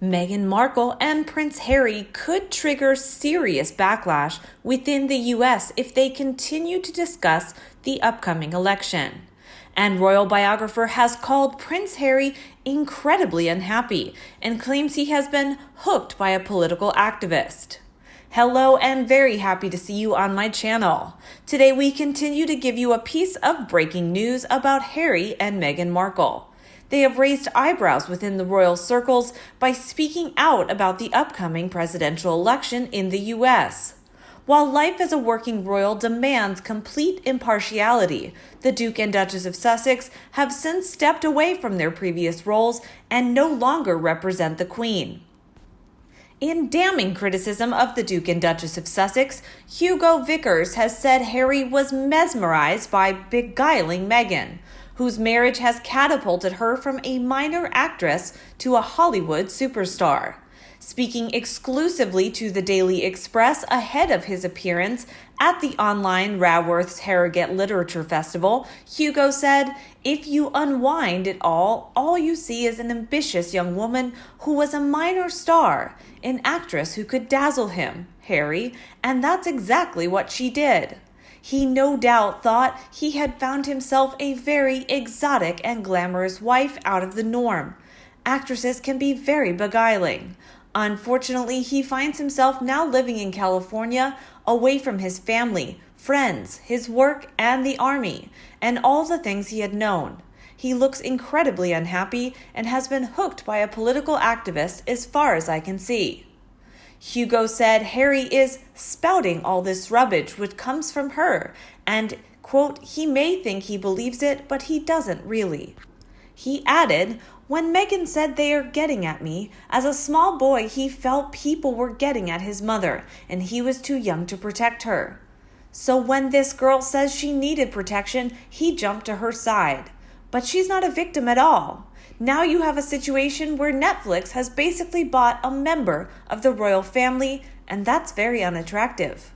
Meghan Markle and Prince Harry could trigger serious backlash within the U.S. if they continue to discuss the upcoming election. And royal biographer has called Prince Harry incredibly unhappy and claims he has been hooked by a political activist. Hello and very happy to see you on my channel. Today we continue to give you a piece of breaking news about Harry and Meghan Markle. They have raised eyebrows within the royal circles by speaking out about the upcoming presidential election in the U.S. While life as a working royal demands complete impartiality, the Duke and Duchess of Sussex have since stepped away from their previous roles and no longer represent the Queen. In damning criticism of the Duke and Duchess of Sussex, Hugo Vickers has said Harry was mesmerized by beguiling Meghan, whose marriage has catapulted her from a minor actress to a Hollywood superstar. Speaking exclusively to the Daily Express ahead of his appearance at the online Raworth's Harrogate Literature Festival, Hugo said, "If you unwind it all you see is an ambitious young woman who was a minor star, an actress who could dazzle him, Harry, and that's exactly what she did." He no doubt thought he had found himself a very exotic and glamorous wife out of the norm. Actresses can be very beguiling. Unfortunately, he finds himself now living in California, away from his family, friends, his work, and the army, and all the things he had known. He looks incredibly unhappy and has been hooked by a political activist as far as I can see. Hugo said Harry is spouting all this rubbish which comes from her, and, quote, he may think he believes it, but he doesn't really. He added, "When Meghan said they are getting at me, as a small boy he felt people were getting at his mother, and he was too young to protect her. So when this girl says she needed protection, he jumped to her side. But she's not a victim at all. Now you have a situation where Netflix has basically bought a member of the royal family, and that's very unattractive."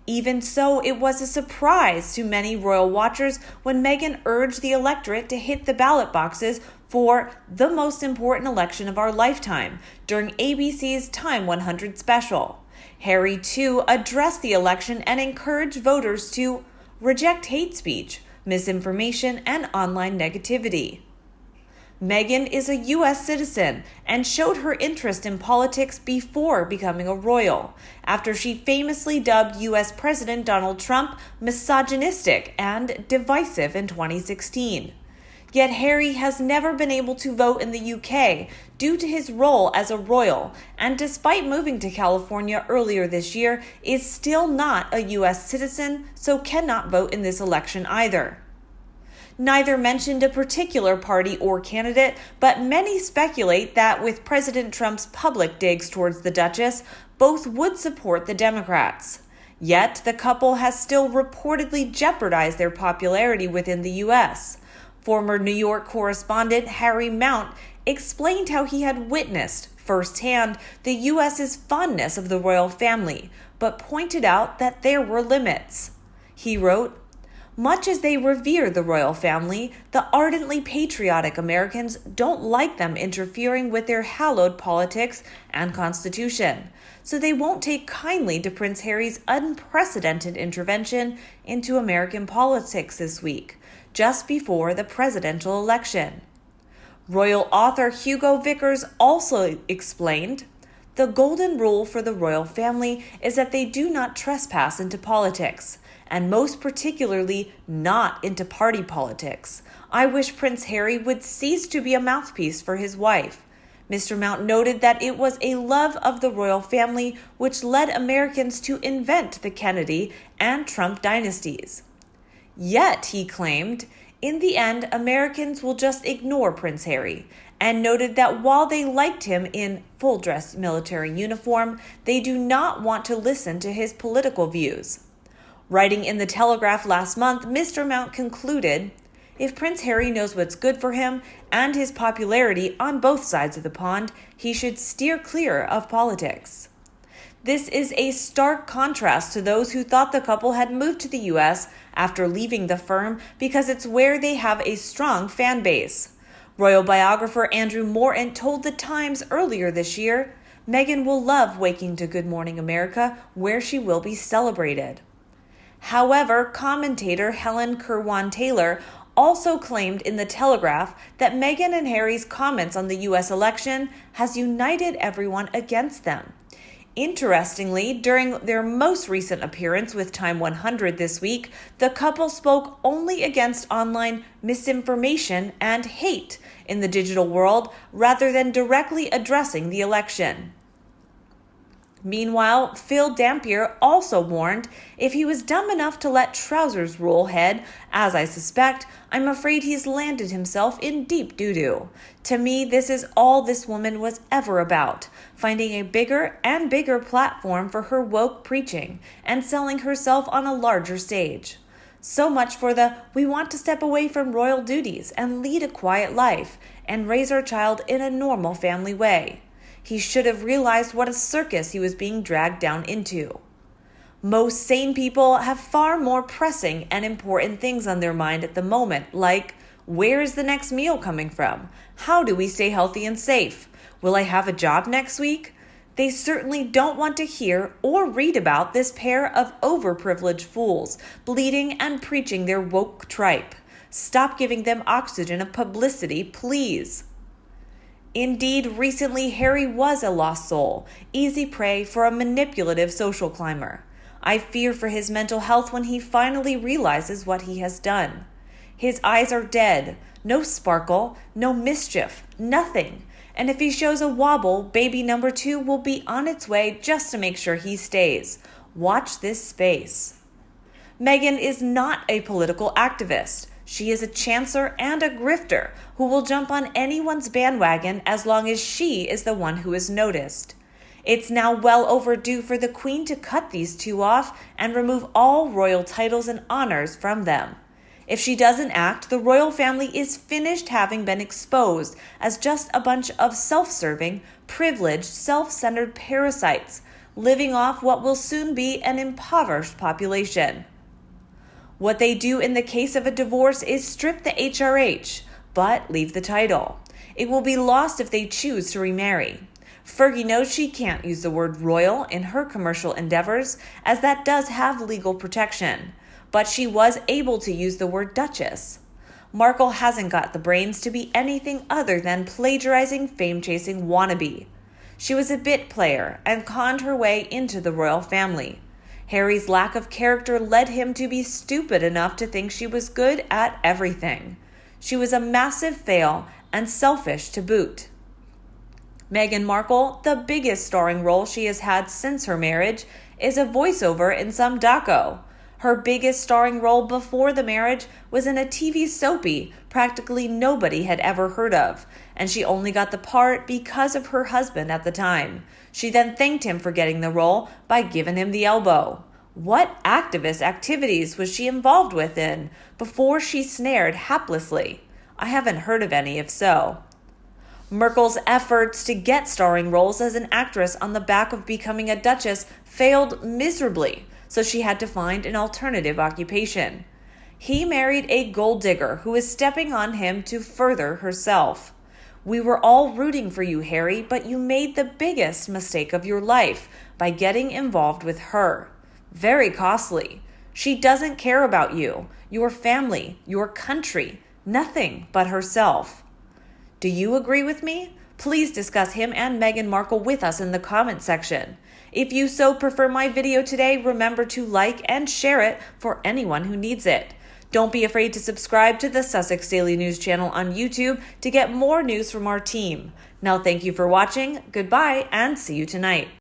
Even so, it was a surprise to many royal watchers when Meghan urged the electorate to hit the ballot boxes for the most important election of our lifetime during ABC's Time 100 special. Harry, too, addressed the election and encouraged voters to reject hate speech, misinformation, and online negativity. Meghan is a U.S. citizen and showed her interest in politics before becoming a royal, after she famously dubbed U.S. President Donald Trump misogynistic and divisive in 2016. Yet Harry has never been able to vote in the UK due to his role as a royal, and despite moving to California earlier this year, is still not a U.S. citizen, so cannot vote in this election either. Neither mentioned a particular party or candidate, but many speculate that with President Trump's public digs towards the Duchess, both would support the Democrats. Yet, the couple has still reportedly jeopardized their popularity within the U.S. Former New York correspondent Harry Mount explained how he had witnessed firsthand the U.S.'s fondness of the royal family, but pointed out that there were limits. He wrote, "Much as they revere the royal family, the ardently patriotic Americans don't like them interfering with their hallowed politics and constitution, so they won't take kindly to Prince Harry's unprecedented intervention into American politics this week, just before the presidential election." Royal author Hugo Vickers also explained, "The golden rule for the royal family is that they do not trespass into politics, and most particularly not into party politics. I wish Prince Harry would cease to be a mouthpiece for his wife." Mr. Mount noted that it was a love of the royal family which led Americans to invent the Kennedy and Trump dynasties. Yet, he claimed, in the end, Americans will just ignore Prince Harry, and noted that while they liked him in full-dress military uniform, they do not want to listen to his political views. Writing in the Telegraph last month, Mr. Mount concluded, "If Prince Harry knows what's good for him and his popularity on both sides of the pond, he should steer clear of politics." This is a stark contrast to those who thought the couple had moved to the U.S. after leaving the firm because it's where they have a strong fan base. Royal biographer Andrew Morton told The Times earlier this year, Meghan will love waking to Good Morning America, where she will be celebrated. However, commentator Helen Kirwan-Taylor also claimed in The Telegraph that Meghan and Harry's comments on the U.S. election has united everyone against them. Interestingly, during their most recent appearance with Time 100 this week, the couple spoke only against online misinformation and hate in the digital world rather than directly addressing the election. Meanwhile, Phil Dampier also warned if he was dumb enough to let trousers roll head, as I suspect, I'm afraid he's landed himself in deep doo-doo. To me, this is all this woman was ever about, finding a bigger and bigger platform for her woke preaching and selling herself on a larger stage. So much for the we want to step away from royal duties and lead a quiet life and raise our child in a normal family way. He should have realized what a circus he was being dragged down into. Most sane people have far more pressing and important things on their mind at the moment, like, where is the next meal coming from? How do we stay healthy and safe? Will I have a job next week? They certainly don't want to hear or read about this pair of overprivileged fools bleeding and preaching their woke tripe. Stop giving them oxygen of publicity, please. Indeed, recently Harry was a lost soul, easy prey for a manipulative social climber. I fear for his mental health when he finally realizes what he has done. His eyes are dead, no sparkle, no mischief, nothing. And if he shows a wobble, baby number 2 will be on its way just to make sure he stays. Watch this space. Meghan is not a political activist. She is a chancer and a grifter who will jump on anyone's bandwagon as long as she is the one who is noticed. It's now well overdue for the Queen to cut these two off and remove all royal titles and honors from them. If she doesn't act, the royal family is finished having been exposed as just a bunch of self-serving, privileged, self-centered parasites living off what will soon be an impoverished population. What they do in the case of a divorce is strip the HRH, but leave the title. It will be lost if they choose to remarry. Fergie knows she can't use the word royal in her commercial endeavors, as that does have legal protection, but she was able to use the word duchess. Markle hasn't got the brains to be anything other than plagiarizing, fame-chasing wannabe. She was a bit player and conned her way into the royal family. Harry's lack of character led him to be stupid enough to think she was good at everything. She was a massive fail and selfish to boot. Meghan Markle, the biggest starring role she has had since her marriage, is a voiceover in some doco. Her biggest starring role before the marriage was in a TV soapie practically nobody had ever heard of, and she only got the part because of her husband at the time. She then thanked him for getting the role by giving him the elbow. What activist activities was she involved with in before she snared haplessly? I haven't heard of any, if so. Markle's efforts to get starring roles as an actress on the back of becoming a duchess failed miserably, so she had to find an alternative occupation. He married a gold digger who is stepping on him to further herself. We were all rooting for you, Harry, but you made the biggest mistake of your life by getting involved with her. Very costly. She doesn't care about you, your family, your country, nothing but herself. Do you agree with me? Please discuss him and Meghan Markle with us in the comment section. If you so prefer my video today, remember to like and share it for anyone who needs it. Don't be afraid to subscribe to the Sussex Daily News channel on YouTube to get more news from our team. Now, thank you for watching, goodbye, and see you tonight.